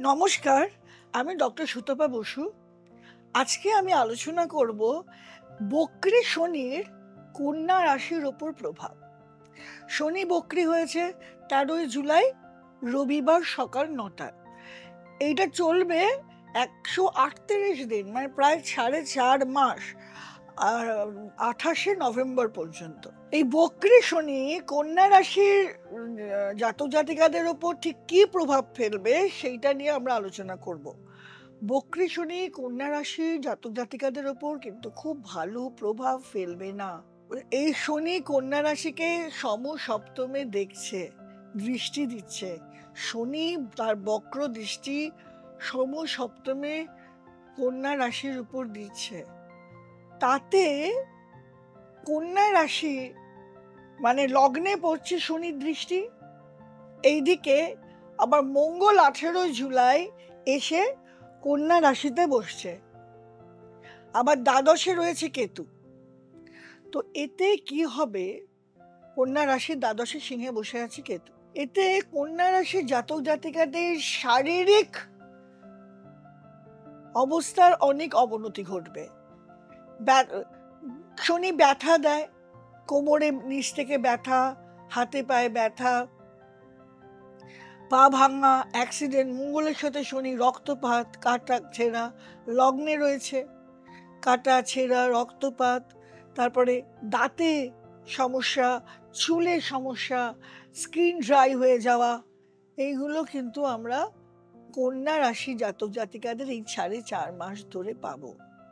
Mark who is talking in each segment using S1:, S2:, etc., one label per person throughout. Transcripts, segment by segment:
S1: নমস্কার, আমি ডক্টর সুতপা বসু। আজকে আমি আলোচনা করব বক্রী শনির কন্যা রাশির ওপর প্রভাব। শনি বক্রী হয়েছে ১৩ই জুলাই রবিবার সকাল ৯টায়। এইটা চলবে ১৩৮ দিন, মানে প্রায় ৪.৫ মাস, আর ২৮শে নভেম্বর পর্যন্ত। এই বক্রী শনি কন্যা রাশির জাতক জাতিকাদের ওপর ঠিক কি প্রভাব ফেলবে সেইটা নিয়ে আমরা আলোচনা করব। বক্রী শনি কন্যা রাশির জাতক জাতিকাদের ওপর কিন্তু খুব ভালো প্রভাব ফেলবে না। এই শনি কন্যা রাশিকে সপ্তমে দেখছে, দৃষ্টি দিচ্ছে। শনি তার বক্র দৃষ্টি সপ্তমে কন্যা রাশির উপর দিচ্ছে। তাতে কন্যা রাশি মানে লগ্নে পড়ছে শনির দৃষ্টি। এইদিকে আবার মঙ্গল 18 জুলাই এসে কন্যা রাশিতে বসছে, আবার দ্বাদশে রয়েছে কেতু। তো এতে কি হবে? কন্যা রাশির দ্বাদশে সিংহে বসে আছে কেতু। এতে কন্যা রাশির জাতক জাতিকাদের শারীরিক অবস্থার অনেক অবনতি ঘটবে। শনি ব্যথা দেয়, কোমরে নিচ থেকে ব্যথা, হাতে পায়ে ব্যথা, পা ভাঙা, অ্যাক্সিডেন্ট। মঙ্গলের সাথে শনি, রক্তপাত, কাটা ছেঁড়া লগ্নে রয়েছে, কাটা ছেঁড়া রক্তপাত, তারপরে দাঁতে সমস্যা, চুলের সমস্যা, স্কিন ড্রাই হয়ে যাওয়া, এইগুলো কিন্তু আমরা কন্যা রাশি জাতক জাতিকাদের এই ৪.৫ মাস ধরে পাবো।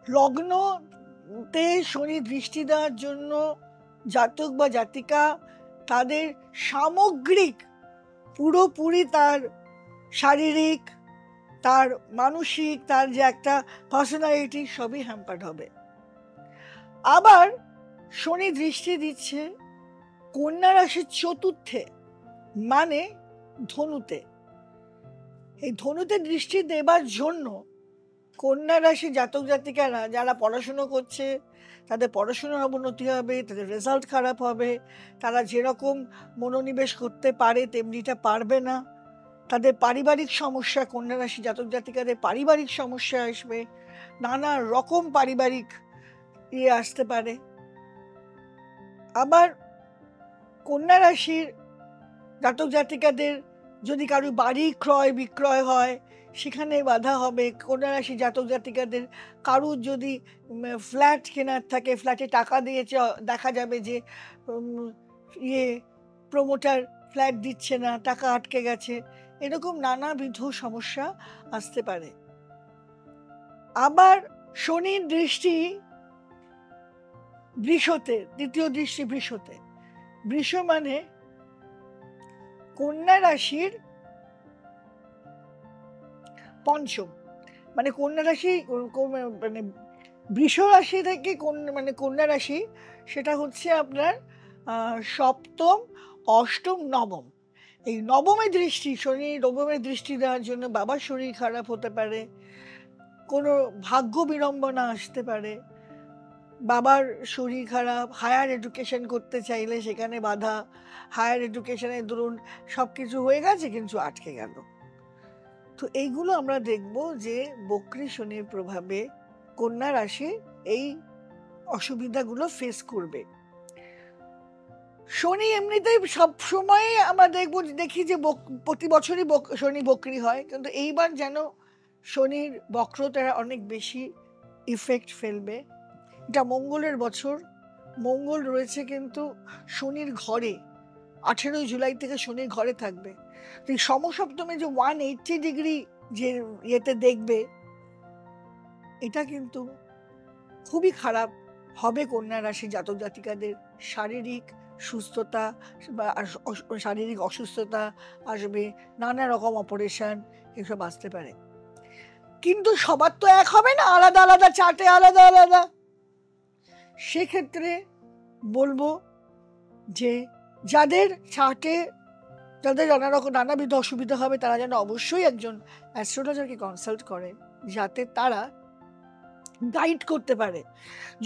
S1: লগ্নতে শনি দৃষ্টি দেওয়ার জন্য জাতক বা জাতিকা তাদের সামগ্রিক পুরোপুরি তার শারীরিক, তার মানসিক, তার যে একটা পার্সোনালিটি, সবই হ্যাম্পার্ড হবে। আবার শনি দৃষ্টি দিচ্ছে কন্যা রাশির চতুর্থে, মানে ধনুতে। এই ধনুতে দৃষ্টি দেবার জন্য কন্যা রাশি জাতক জাতিকারা যারা পড়াশুনো করছে তাদের পড়াশোনার অবনতি হবে, তাদের রেজাল্ট খারাপ হবে, তারা যেরকম মনোনিবেশ করতে পারে তেমনিটা পারবে না। তাদের পারিবারিক সমস্যা, কন্যা রাশি জাতক জাতিকাদের পারিবারিক সমস্যা আসবে, নানা রকম পারিবারিক আসতে পারে। আবার কন্যা রাশির জাতক জাতিকাদের যদি কারো বাড়ি ক্রয় বিক্রয় হয় সেখানে বাধা হবে। কন্যা রাশি জাতক জাতিকাদের কারুর যদি ফ্ল্যাট কেনার থাকে, ফ্ল্যাটে টাকা দিয়েছে, দেখা যাবে যে প্রমোটার ফ্ল্যাট দিচ্ছে না, টাকা আটকে গেছে, এরকম নানাবিধ সমস্যা আসতে পারে। আবার শনির দৃষ্টি বৃষতে, দ্বিতীয় দৃষ্টি বৃষতে। বৃষ মানে কন্যা রাশির পঞ্চম, মানে কন্যা রাশি, মানে বৃষ রাশি থেকে মানে কন্যা রাশি, সেটা হচ্ছে আপনার সপ্তম, অষ্টম, নবম। এই নবমের দৃষ্টি, শনি নবমের দৃষ্টি দেওয়ার জন্য বাবার শরীর খারাপ হতে পারে, কোনো ভাগ্য বিড়ম্বনা আসতে পারে, বাবার শরীর খারাপ, হায়ার এডুকেশন করতে চাইলে সেখানে বাধা, হায়ার এডুকেশনে ধরুন সব কিছু হয়ে গেছে কিন্তু আটকে গেল। তো এইগুলো আমরা দেখব যে বক্রী শনির প্রভাবে কন্যা রাশি এই অসুবিধাগুলো ফেস করবে। শনি এমনিতেই সব সময় আমরা দেখি যে প্রতি বছরই শনি বক্রী হয়, কিন্তু এইবার যেন শনির বক্রতা অনেক বেশি ইফেক্ট ফেলবে। এটা মঙ্গলের বছর, মঙ্গল রয়েছে কিন্তু শনির ঘরে, 18 জুলাই থেকে শনির ঘরে থাকবে। এই সমসপ্তমে যে 180 ডিগ্রি যে ইয়েতে দেখবে, এটা কিন্তু খুবই খারাপ হবে কন্যা রাশি জাতক জাতিকাদের। শারীরিক সুস্থতা বা শারীরিক অসুস্থতা আসবে, নানা রকম অপারেশন এসব আসতে পারে। কিন্তু সবার তো এক হবে না, আলাদা আলাদা চার্টে আলাদা আলাদা। সেক্ষেত্রে বলবো যে যাদের চার্টে যাদের নানাবিধ অসুবিধা হবে তারা যেন অবশ্যই একজন অ্যাস্ট্রোলজারকে কনসাল্ট করে, যাতে তারা গাইড করতে পারে।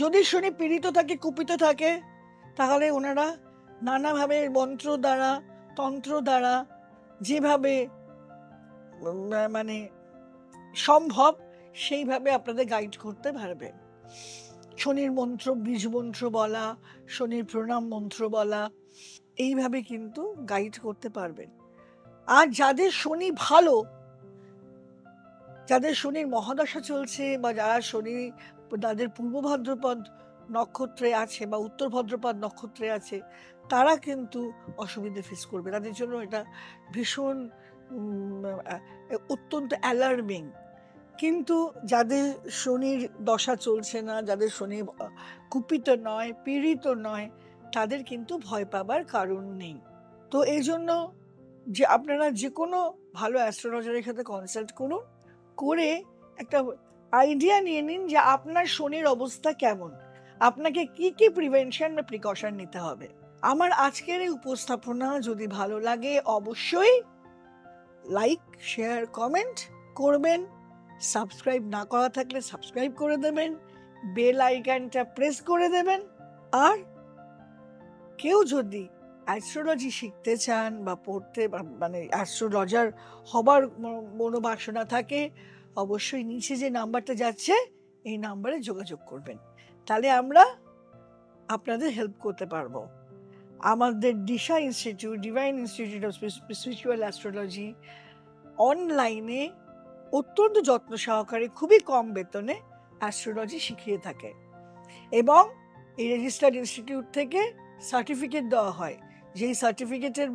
S1: যদি শনি পীড়িত থাকে, কুপিত থাকে, তাহলে ওনারা নানাভাবে মন্ত্র দ্বারা, তন্ত্র দ্বারা যেভাবে মানে সম্ভব সেইভাবে আপনাদের গাইড করতে পারবে। শনির মন্ত্র, বীজ মন্ত্র বলা, শনির প্রণাম মন্ত্র বলা, এইভাবে কিন্তু গাইড করতে পারবেন। আর যাদের শনি ভালো, যাদের শনির মহাদশা চলছে বা যারা শনি তাদের পূর্ব ভাদ্রপদ নক্ষত্রে আছে বা উত্তর ভাদ্রপদ নক্ষত্রে আছে, তারা কিন্তু অসুবিধে ফেস করবে। তাদের জন্য এটা ভীষণ অত্যন্ত অ্যালার্মিং। কিন্তু যাদের শনির দশা চলছে না, যাদের শনি কুপিত নয়, পীড়িত নয়, তাদের কিন্তু ভয় পাবার কারণ নেই। তো এই জন্য যে আপনারা যে কোনো ভালো অ্যাস্ট্রোলজারের সাথে কনসাল্ট করুন, করে একটা আইডিয়া নিয়ে নিন যে আপনার শনির অবস্থা কেমন, আপনাকে কি কি প্রিভেনশন বা প্রিকশন নিতে হবে। আমার আজকের এই উপস্থাপনা যদি ভালো লাগে অবশ্যই লাইক, শেয়ার, কমেন্ট করবেন। সাবস্ক্রাইব না করা থাকলে সাবস্ক্রাইব করে দেবেন, বেল আইকনটা প্রেস করে দেবেন। আর কেউ যদি অ্যাস্ট্রোলজি শিখতে চান বা পড়তে মানে অ্যাস্ট্রোলজার হবার মনোবাসনা থাকে, অবশ্যই নিচে যে নাম্বারটা যাচ্ছে এই নাম্বারে যোগাযোগ করবেন, তাহলে আমরা আপনাদের হেল্প করতে পারবো। আমাদের Disha institute, divine institute of spiritual astrology অনলাইনে অত্যন্ত যত্ন সহকারে খুবই কম বেতনে অ্যাস্ট্রোলজি শিখিয়ে থাকে, এবং এই রেজিস্টার্ড ইনস্টিটিউট থেকে সার্টিফিকেট দেওয়া হয়, যেই সার্টিফিকেটের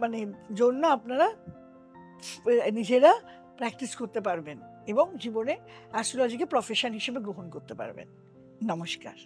S1: মানে জন্য আপনারা নিজেরা প্র্যাকটিস করতে পারবেন এবং জীবনে অ্যাস্ট্রোলজিকে প্রফেশন হিসেবে গ্রহণ করতে পারবেন। নমস্কার।